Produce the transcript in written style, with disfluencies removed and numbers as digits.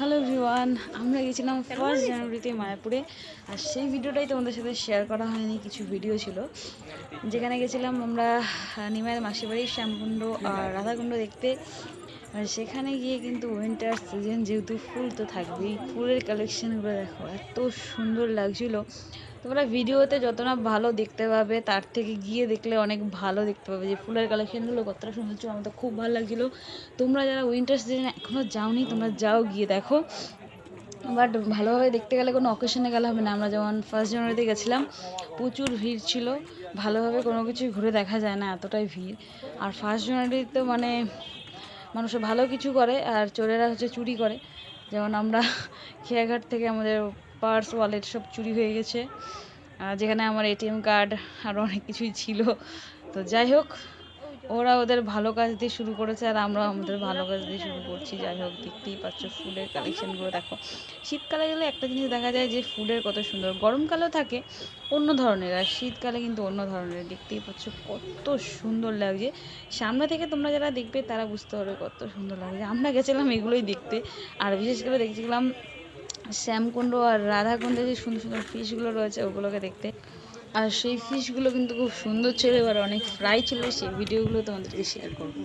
Hello everyone, আমরা গেছিলাম 1 জানুয়ারিতে মায়াপুরে। আর সেই ভিডিওটাই তোমাদের সাথে শেয়ার করা হয়নি, কিছু ভিডিও ছিল যেখানে গেছিলাম আমরা নিমাইয়ের মাসির বাড়ির শ্যামকুণ্ড আর রাধাকুণ্ড দেখতে। আর সেখানে গিয়ে কিন্তু উইন্টার সিজন, যেহেতু ফুল তো থাকবেই, ফুলের কালেকশানগুলো দেখো এত সুন্দর লাগছিল। তোমরা ভিডিওতে যতটা ভালো দেখতে পাবে তার থেকে গিয়ে দেখলে অনেক ভালো দেখতে পাবে যে ফুলের কালেকশানগুলো কতটা সুন্দর ছিল। আমার তো খুব ভালো লাগছিলো। তোমরা যারা উইন্টার সিজনে এখনও যাওনি, তোমরা যাও, গিয়ে দেখো। বাট ভালোভাবে দেখতে গেলে কোনো অকেশনে গেলে হবে না। আমরা যেমন 1 জানুয়ারিতে গেছিলাম, প্রচুর ভিড় ছিল, ভালোভাবে কোনো কিছুই ঘুরে দেখা যায় না, এতটাই ভিড়। আর 1 জানুয়ারিতে মানে মানুষ ভালো কিছু করে আর চোরেরা হচ্ছে চুরি করে। যেমন আমরা খেয়াঘাট থেকে আমাদের পার্স, ওয়ালেট সব চুরি হয়ে গেছে, যেখানে আমার এটিএম কার্ড আরও অনেক কিছুই ছিল। তো যাই হোক, ওরা ওদের ভালো কাজ দিয়ে শুরু করেছে আর আমরা আমাদের ভালো কাজ দিয়ে শুরু করছি। যাই হোক, দেখতেই পাচ্ছ ফুলের কালেকশানগুলো দেখো। শীতকালে গেলে একটা জিনিস দেখা যায় যে ফুলের কত সুন্দর, গরমকালেও থাকে অন্য ধরনের, আর শীতকালে কিন্তু অন্য ধরনের। দেখতেই পাচ্ছ কত সুন্দর লাগছে। সামনে থেকে তোমরা যারা দেখবে তারা বুঝতে পারবে কত সুন্দর লাগছে। আমরা গেছিলাম এগুলোই দেখতে, আর বিশেষ করে দেখছিলাম শ্যামকুণ্ড আর রাধাকুণ্ডে যে সুন্দর সুন্দর ফিশগুলো রয়েছে ওগুলোকে দেখতে। আর সেই ফিশগুলো কিন্তু খুব সুন্দর ছিল, এবার অনেক ফ্রাই ছিল, সেই ভিডিওগুলো তোমাদেরকে শেয়ার করবো।